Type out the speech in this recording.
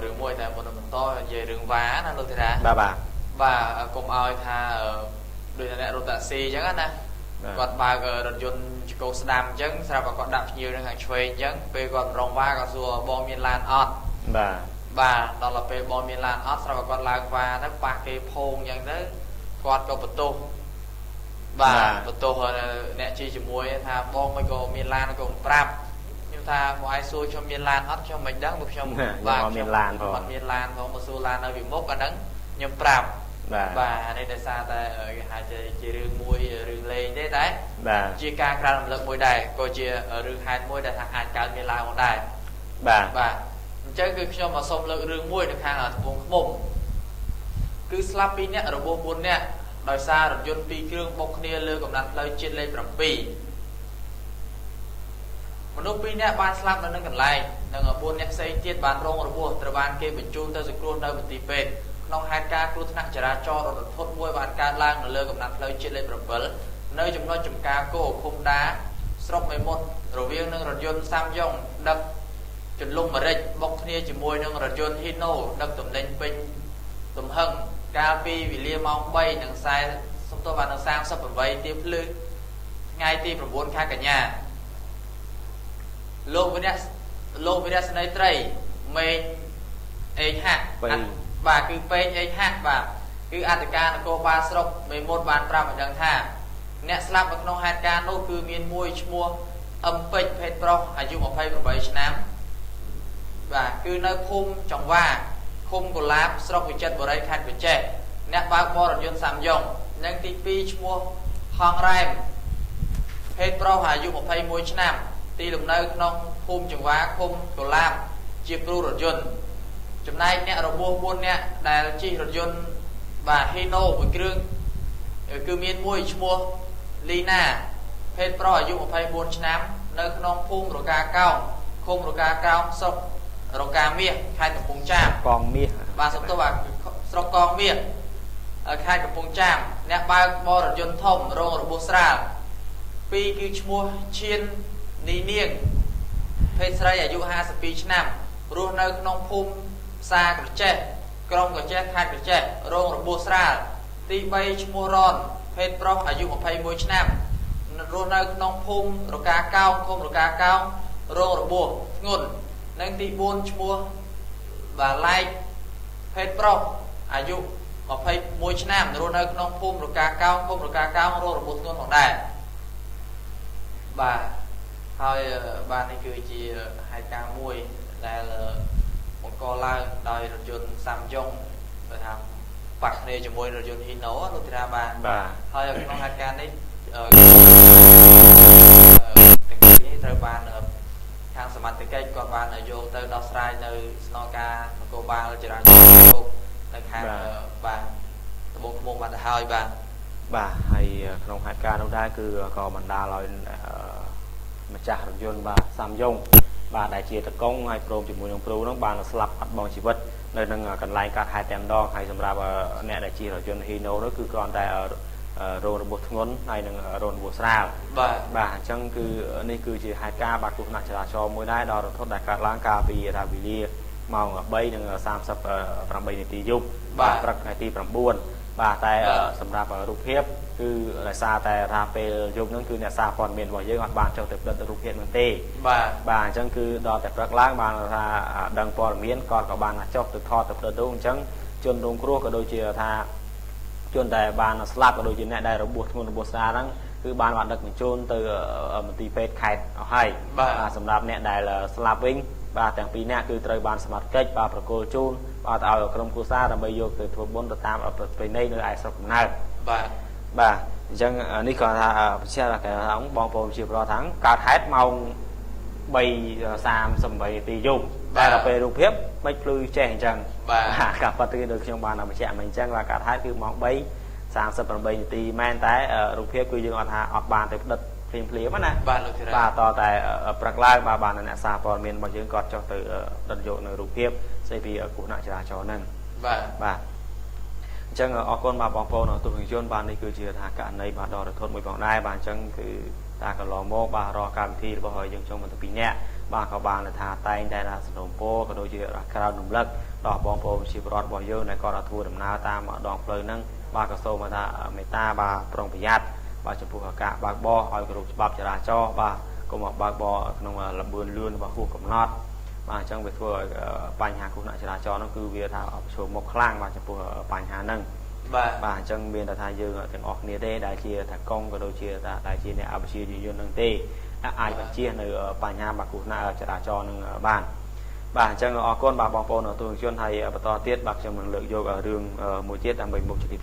rừng môi tại một mình to về rừng vá nè luôn thế ra bà và cùng ai tha đôi này rồi taxi chắc á nè còn ba cái đợt dồn cô đam chắc sao mà còn đạp nhiều nên hàng chơi chắc về còn rong va còn rùa bom miền lan ọt bà đó là về bom miền lan ọt sao mà còn lang va nó ba cái phong như thế còn có bật tô bà bật tô hồi nè chi chỉ muối tha bom mấy cô miền lan cũng prap nhưng tha một ai xui cho miền lan ọt cho mình đắng một trong ba miền lan thôi miền lan thôi một xu lan ở việt mốc anh đắng nhưng prap và đây là sao ta ở hai chị rừng môi rừng lên thế đấy chia ca ra làm lực môi đài coi chia ở rừng hai môi đài thằng hai cao miền lan một đài và chứ cứ cho mà xong lực rừng môi được hàng ở vùng mồm cứ slappy nè ở vùng buôn nè đòi xa rồi dân pi kêu bốc nia lơ còn đặt lời trên lên bằng pi mà lúc pi nè ban slap nó nâng gần lại nâng ở buôn nè xây tiết bàn rong ở buôn từ bàn kia bình chu tới dịch luôn nơi một tí bên nông hai ca kêu thằng chả ra cho rồi thốt môi bàn ca lang rồi lơ còn đặt lời trên lên bằng vỡ nơi chúng nó chùm ca cô khung đá sọc 11 rồi viên nâng rồi dân Samsung đập chuẩn lung mà rịch bốc nia chỉ môi nâng rồi dân Hino đập tụm lên pin tụm hưng ca pi vì lia mong bay đằng sai xong tôi vào đằng sang sắp vậy tiếp lư ngay tiếp rồi bốn khai cả nhà lô với đá này tray mình ấy hạ và cứ pe ấy hạ và cứ atk là cô ba sọc 11 bàn pram ở đằng tha nè slap ở trong hai ca nô cứ miên môi mua âm pech pet proอายุ27 ឆ្នាំvà cứ nơi khung trong va khung của lab sọc bị chân vào đây khai bị chết nè ba bò rồi dân Samsung nhưng tivi mua hong ram pet pro อายุ21 ឆ្នាំទីលំនៅក្នុងភូមិចង្វាឃុំកូឡាបជាគ្រូរថយន្តចំណែកអ្នករបួស4នាក់ដែលជិះរថយន្តបាទ Hino មួយគ្រឿងគឺមានមួយឈ្មោះ Lina ភេទប្រុសអាយុ24ឆ្នាំនៅក្នុងភូមិរកាកោងឃុំរកាកោងស្រុករកាមាសខេត្តកំពង់ចាមកងមាសបាទសំទោសបាទស្រុកកងមាសខេត្តកំពង់ចាមអ្នកបើកបរថយន្តធំរងរបួសស្រាលពីរគឺឈ្មោះឈៀននីនាងភេទស្រីអាយុ52ឆ្នាំរស់នៅក្នុងភូមិផ្សារក្រចេះក្រុងក្រចេះខេត្តក្រចេះរងរបួសស្រាលទី3ឈ្មោះរនភេទប្រុសអាយុ21ឆ្នាំរស់នៅក្នុងភូមិរកាកោងឃុំរកាកោងរងរបួសធ្ងន់និងទី4ឈ្មោះបាទឡែកភេទប្រុសអាយុ21ឆ្នាំរស់នៅក្នុងភូមិរកាកោងឃុំរកាកោងរងរបួសធ្ងន់ផងដែរបាទហើយបាទនេះគឺជាហេតុការណ៍មួយដែលបង្កឡើងដោយរថយន្ត Samsung ដែលថាបាក់គ្នាជាមួយរថយន្ត Hino លោកទីរាបានហើយក្នុងហេតុការណ៍នេះទាំងពីរនេះត្រូវបានខាងសមត្ថកិច្ចគាត់បានយកទៅដោះស្រាយនៅស្នងការនគរបាលចរាចរណ៍នៅខាងបាទត្បូងឃ្មុំបានទៅហើយបាទហើយក្នុងហេតុការណ៍នោះដែរគឺក៏បណ្ដាលឲ្យម្ចាស់រថយន្តបាទ Samsung បាទដែលជាតកងហើយព្រមជាមួយនឹងគ្រូនោះបានស្លាប់បាត់បង់ជីវិតនៅនឹងកន្លែងកាត់ហេតុតែម្ដងហើយសម្រាប់អ្នកដែលជារថយន្ត Hino នោះគឺគ្រាន់តែរងរបួសធ្ងន់ហើយនឹងរងរបួសស្រាលបាទអញ្ចឹងគឺនេះគឺជាហេតុការណ៍បាទគ្រោះថ្នាក់ចរាចរណ៍មួយដែរដល់រថយន្តដែលកើតឡើងកាលពីរាវិលាម៉ោង 3:38 នាទីយប់បាទព្រឹកថ្ងៃទី 9បាទតែសម្រាប់រូបភាពគឺដោយសារតែថាពេលយប់ហ្នឹងគឺអ្នកសារព័ត៌មានរបស់យើងអត់បានចុះទៅផ្ដិតរូបភាពហ្នឹងទេបាទអញ្ចឹងគឺដល់តែព្រឹកឡើងបានថាដឹងព័ត៌មានគាត់ក៏បានចុះទៅថតទៅផ្ដិតរូបអញ្ចឹងជនរងគ្រោះក៏ដូចជាថាជនដែលបានស្លាប់ក៏ដូចជាអ្នកដែលរបួសធ្ងន់របួសស្រាលហ្នឹងគឺបានដឹកបញ្ជូនទៅមន្ទីរពេទ្យខេត្តអស់ហើយបាទសម្រាប់អ្នកដែលស្លាប់វិញបាទទាំងពីរនាក់គឺត្រូវបានសមត្ថកិច្ចបាទប្រគល់ជូនបាទឲ្យក្រុមគ្រួសារដើម្បីយកទៅធ្វើបុណ្យទៅតាមប្រពៃណីនៅឯស្រុកកំណើតបាទអញ្ចឹងនេះគាត់ថាបញ្ជាក់ថាបងប្អូនជាប្រថាំងកើតហេតុម៉ោង 3:38 នាទីយប់តែដល់ពេលរូបភាពមិនភ្លឺចេះអញ្ចឹងបាទការប៉ັດគឺដូចខ្ញុំបានបញ្ជាក់មិញអញ្ចឹងថាកើតហេតុគឺម៉ោង 3:38 នាទីមែនតែរូបភាពគឺយើងអត់បានទៅផ្ដិតភ្លាមណាបាទលោកធីរ៉ាបាទតតែព្រឹកឡើងបាទបានអ្នកសារព័ត៌មានរបស់យើងគាត់ចុះទៅដិតយកនៅរូបភាពស្អីពីគ្រោះថ្នាក់ចរាចរណ៍ហ្នឹងបាទអញ្ចឹងអរគុណបាទបងប្អូនទស្សនិកជនបាទនេះគឺជាថាករណីបាទដ៏រន្ធត់មួយផងដែរបាទអញ្ចឹងគឺតាកន្លងមកបាទរកកម្មវិធីរបស់យើងចុងបន្ទាប់ពីអ្នក បាទក៏បានថាតែងតែថាសំណូមពរក៏ដូចជាក្រៅរំលឹកដល់បងប្អូនជីវរដ្ឋរបស់យើងដែលគាត់ធ្វើដំណើរតាមដងផ្លូវហ្នឹងបាទក៏សូមថាមេត្តាបាទប្រុងប្រយ័ត្នបាទចំពោះការបើកបរឲ្យគោរពច្បាប់ចរាចរណ៍បាទកុំបើកបរក្នុងលំបឿនលឿនរបស់ហួសកំណត់បាទអញ្ចឹងវាធ្វើឲ្យបញ្ហាគ្រោះថ្នាក់ចរាចរណ៍ហ្នឹងគឺវាថាប្រឈមមុខខ្លាំងបាទចំពោះបញ្ហាហ្នឹងបាទអញ្ចឹងមានតែថាយើងទាំងអស់គ្នាទេដែលជាថាកុងក៏ដូចជាថាដែលជាអ្នកអភិជាយានយន្តហ្នឹងទេអាចបញ្ជានៅបញ្ហាគ្រោះថ្នាក់ចរាចរណ៍នឹងបានបាទអញ្ចឹងអរគុណបាទបងប្អូនទូរទស្សន៍ជនហើយបន្តទៀតបាទខ្ញុំនឹងលើកយករឿងមួយទៀតដើម្បីមុខជម្រាប